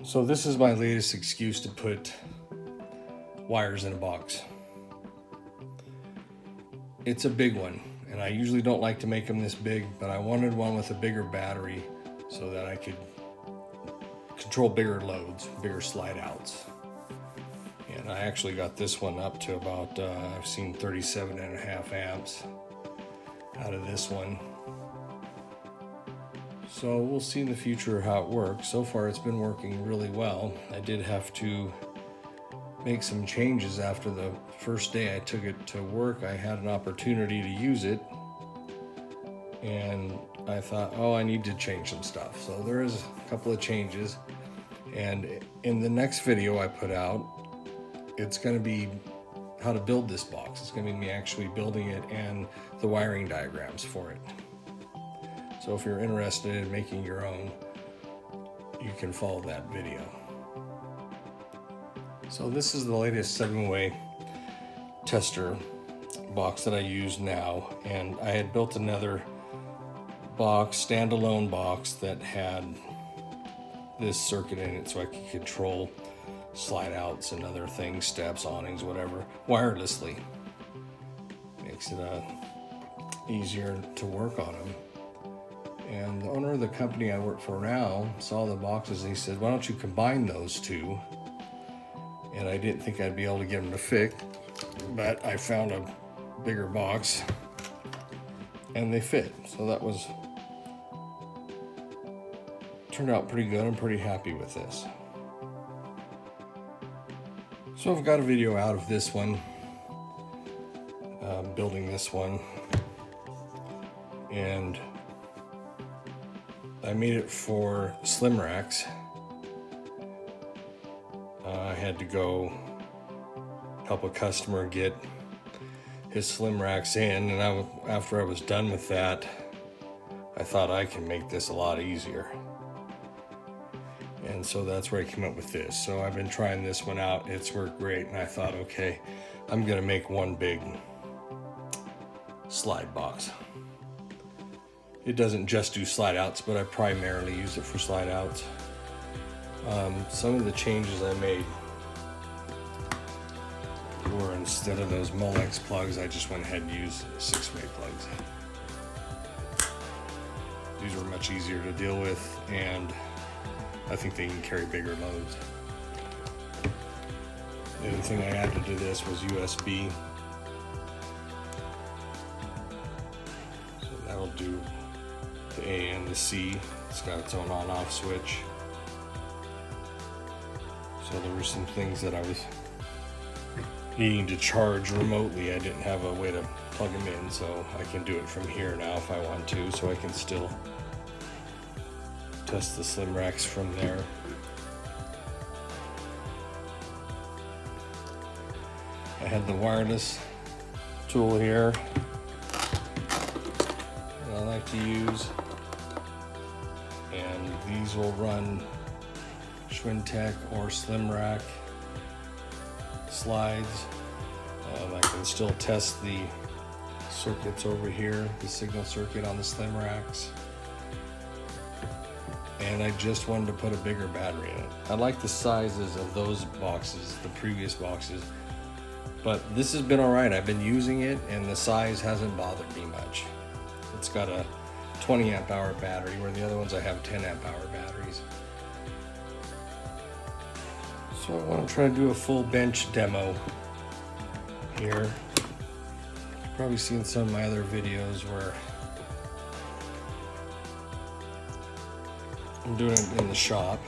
So this is my latest excuse to put wires in a box. It's a big one, and I usually don't like to make them this big, but I wanted one with a bigger battery so that I could control bigger loads, bigger slide outs. And I actually got this one up to about, I've seen 37.5 amps out of this one. So we'll see in the future how it works. So far it's been working really well. I did have to make some changes after the first day I took it to work. I had an opportunity to use it and I thought, oh, I need to change some stuff. So there is a couple of changes, and in the next video I put out, it's going to be how to build this box. It's going to be me actually building it and the wiring diagrams for it. So if you're interested in making your own, you can follow that video. So this is the latest 7-way tester box that I use now, and I had built another box, standalone box, that had this circuit in it so I could control slide outs and other things, steps, awnings, whatever, wirelessly. Makes it easier to work on them. And the owner of the company I work for now saw the boxes and he said, why don't you combine those two? And I didn't think I'd be able to get them to fit, but I found a bigger box and they fit. So that turned out pretty good. I'm pretty happy with this. So I've got a video out of this one, building this one, and I made it for slim racks. I had to go help a customer get his slim racks in, and after I was done with that, I thought I can make this a lot easier. And so that's where I came up with this. So I've been trying this one out. It's worked great, and I thought, okay, I'm gonna make one big slide box. It doesn't just do slide outs, but I primarily use it for slide outs. Some of the changes I made were, instead of those Molex plugs, I just went ahead and used 6-way plugs. These were much easier to deal with, and I think they can carry bigger loads. The other thing I added to this was USB. So that'll do the A and the C. It's got its own on-off switch. So there were some things that I was needing to charge remotely. I didn't have a way to plug them in, so I can do it from here now if I want to, so I can still test the slim racks from there. I had the wireless tool here that I like to use, and these will run Schwintek or slim rack slides. I can still test the circuits over here, the signal circuit on the slim racks. And I just wanted to put a bigger battery in it. I like the sizes of those boxes, the previous boxes, but this has been all right. I've been using it and the size hasn't bothered me much. It's got a 20 amp hour battery, where the other ones I have 10 amp hour batteries. So I want to try to do a full bench demo here. You've probably seen some of my other videos where I'm doing it in the shop.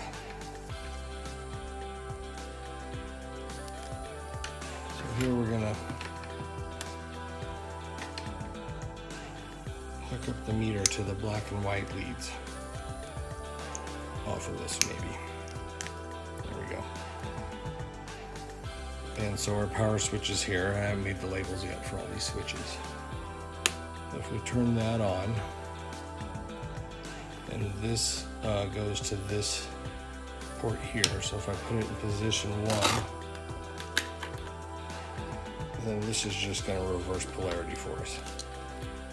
So here we're gonna hook up the meter to the black and white leads off of this, maybe. There we go. And so our power switch is here. I haven't made the labels yet for all these switches. If we turn that on, and this goes to this port here. So if I put it in position 1, then this is just going to reverse polarity for us.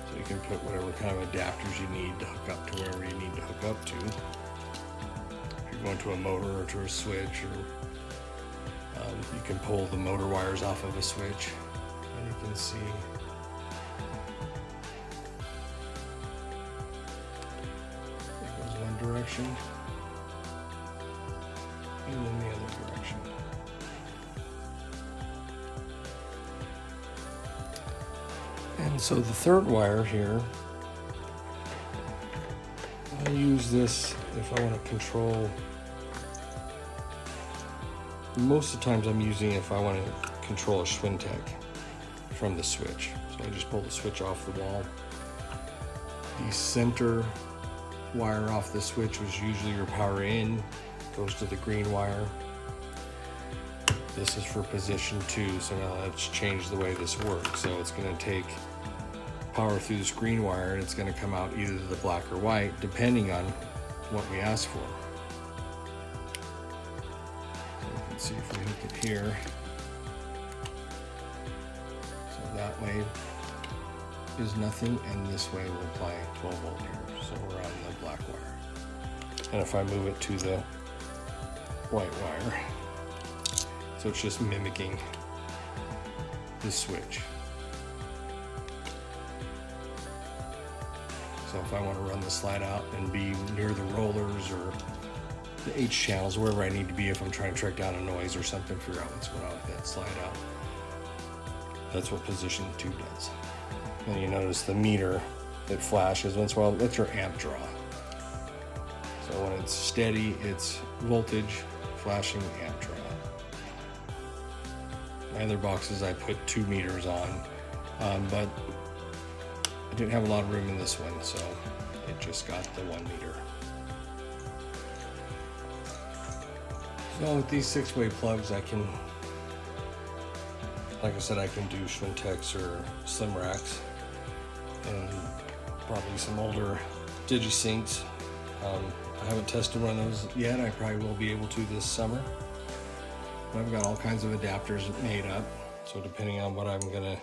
So you can put whatever kind of adapters you need to hook up to wherever you need to hook up to. If you're go into a motor or to a switch, or you can pull the motor wires off of a switch, and you can see it goes one direction and then the other direction. And so the third wire here, I use this if I want to control. Most of the times I'm using it if I want to control a Schwintek from the switch. So I just pull the switch off the wall. The center wire off the switch was usually your power in, goes to the green wire. This is for position 2, so now let's change the way this works. So it's going to take power through this green wire, and it's going to come out either the black or white, depending on what we ask for. So we can see if we hook it here. So that way is nothing, and this way we'll apply 12 volt here. So we're on the black wire. And if I move it to the white wire, so it's just mimicking the switch. So if I want to run the slide out and be near the rollers or the H channels, wherever I need to be, if I'm trying to track down a noise or something, figure out what's going on with that slide out. That's what position 2 does. And you notice the meter, it flashes once in a while. That's your amp draw. So when it's steady, it's voltage, flashing, amp draw. My other boxes I put 2 meters on, but I didn't have a lot of room in this one, so it just got the 1 meter. So with these 6-way plugs, I can, like I said, I can do Schwinteks or Slim Racks, and probably some older DigiSyncs. I haven't tested one of those yet. I probably will be able to this summer. But I've got all kinds of adapters made up, so depending on what I'm gonna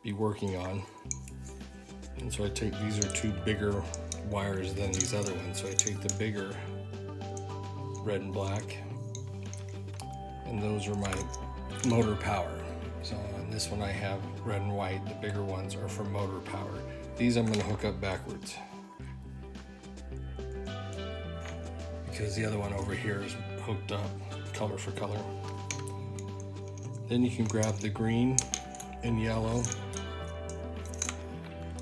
be working on. And so I take, these are 2 bigger wires than these other ones, so I take the bigger red and black, and those are my motor power. So on this one I have red and white. The bigger ones are for motor power. These I'm going to hook up backwards because the other one over here is hooked up color for color. Then you can grab the green and yellow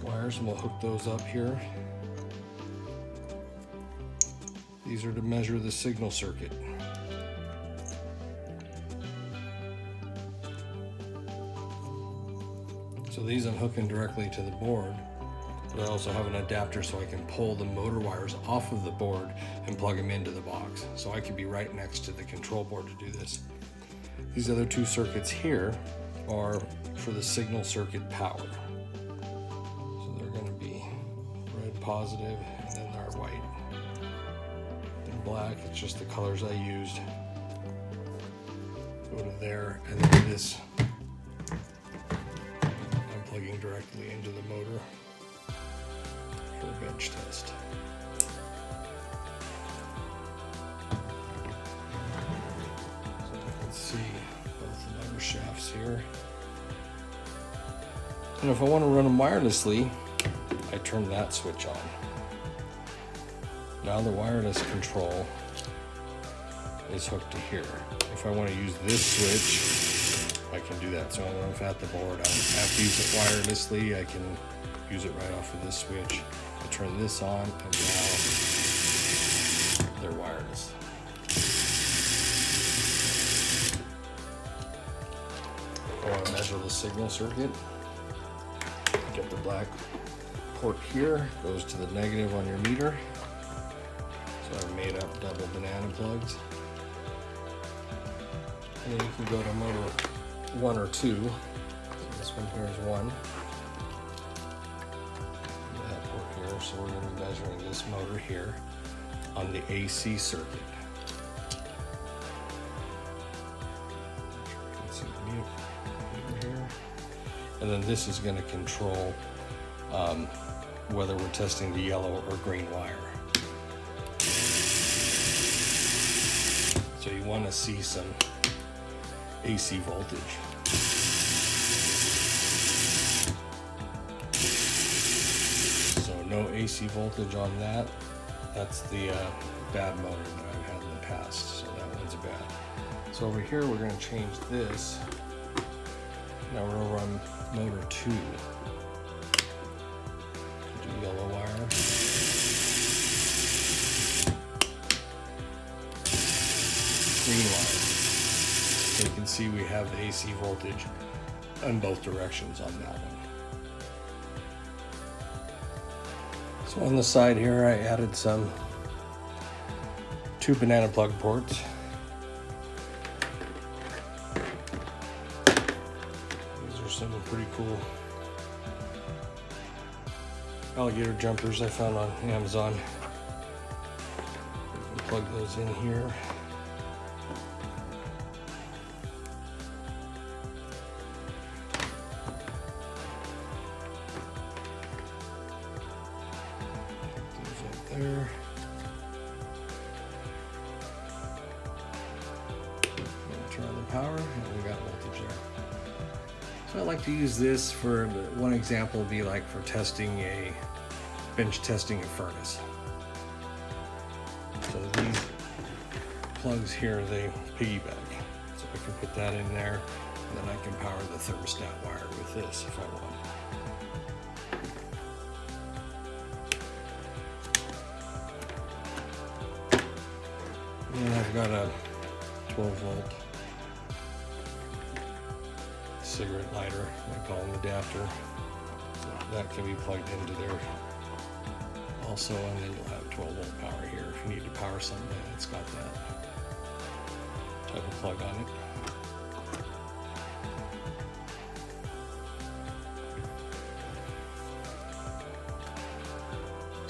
wires, and we'll hook those up here. These are to measure the signal circuit. So these I'm hooking directly to the board, but I also have an adapter so I can pull the motor wires off of the board and plug them into the box. So I can be right next to the control board to do this. These other 2 circuits here are for the signal circuit power. So they're going to be red positive, and then they're white and black. It's just the colors I used. Go to there, and then this I'm plugging directly into the motor for a bench test. So you can see both the motor shafts here. And if I want to run them wirelessly, I turn that switch on. Now the wireless control is hooked to here. If I want to use this switch, I can do that. So if I'm at the board, I don't have to use it wirelessly. I can use it right off of this switch. I turn this on, and now they're wireless. I want to measure the signal circuit. Get the black port here, goes to the negative on your meter. So I've made up double banana plugs. And then you can go to motor 1 or 2. So this one here is 1. That port here, so we're going to be measuring this motor here on the AC circuit. You can see the meter here. And then this is going to control whether we're testing the yellow or green wire. So you want to see some AC voltage. So no AC voltage on that. That's the bad motor that I've had in the past. So that one's bad. So over here we're going to change this. Now we're over on motor 2. Do yellow wire. Green wire. So you can see we have the AC voltage on both directions on that one. So on the side here I added some 2 banana plug ports. These are some pretty cool alligator jumpers I found on Amazon. You can plug those in here. There. Turn on the power and we got voltage there. So I like to use this for one example would be like for testing bench testing a furnace. So these plugs here, they piggyback. So I can put that in there and then I can power the thermostat wire with this if I want. And I've got a 12-volt cigarette lighter, they call them adapter. So that can be plugged into there also, and then you'll have 12-volt power here. If you need to power something, it's got that type of plug on it.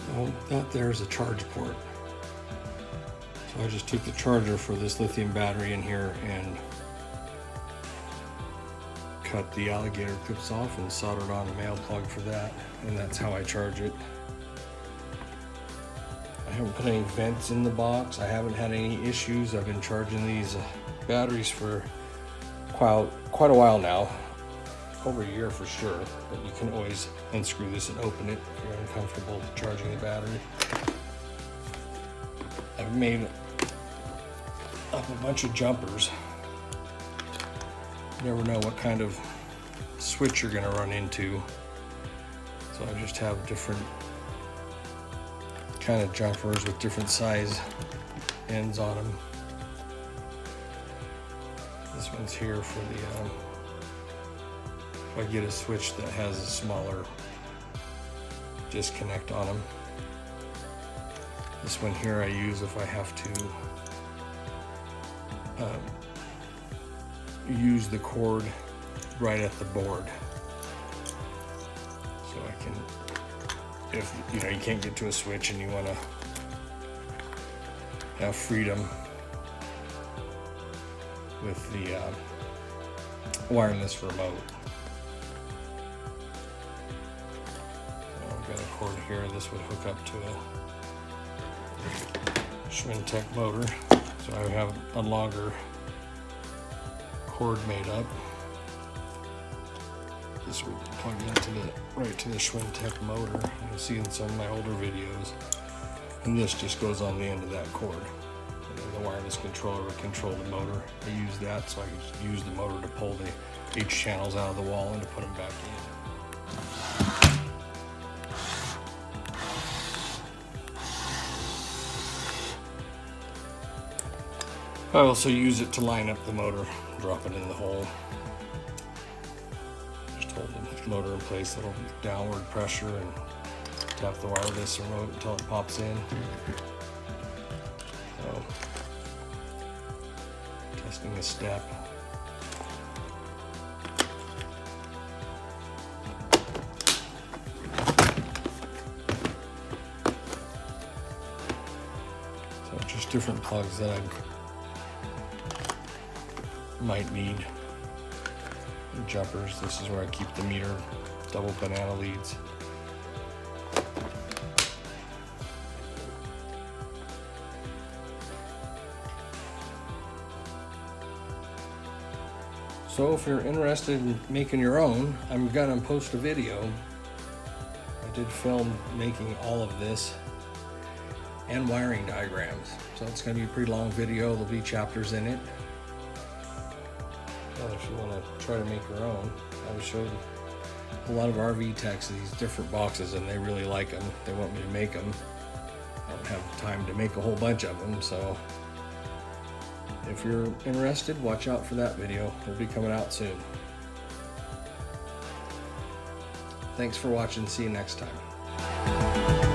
So that there's a charge port. So I just took the charger for this lithium battery in here and cut the alligator clips off and soldered on a male plug for that, and that's how I charge it. I haven't put any vents in the box. I haven't had any issues. I've been charging these batteries for quite a while now, over a year for sure, but you can always unscrew this and open it if you're uncomfortable charging the battery. I've made up a bunch of jumpers. You never know what kind of switch you're going to run into. So I just have different kind of jumpers with different size ends on them. This one's here for the, if I get a switch that has a smaller disconnect on them. This one here I use if I have to use the cord right at the board. So I can, if you know you can't get to a switch and you want to have freedom with the wireless remote. So I've got a cord here. This would hook up to a Schwintek motor. So I have a longer cord made up. This would plug into right to the Schwintek motor. You'll see in some of my older videos. And this just goes on the end of that cord. And then the wireless controller would control the motor. I use that so I can use the motor to pull the H channels out of the wall and to put them back in. I also use it to line up the motor, drop it in the hole. Just hold the motor in place, little downward pressure, and tap the wireless remote until it pops in. So, testing a step. So just different plugs that I might need. Jumpers. This is where I keep the meter double banana leads. So if you're interested in making your own, I'm gonna post a video. I did film making all of this and wiring diagrams. So it's gonna be a pretty long video. There'll be chapters in it. Well, if you wanna try to make your own, I've showed a lot of RV techs these different boxes and they really like them. They want me to make them. I don't have time to make a whole bunch of them, so if you're interested, watch out for that video. It'll be coming out soon. Thanks for watching. See you next time.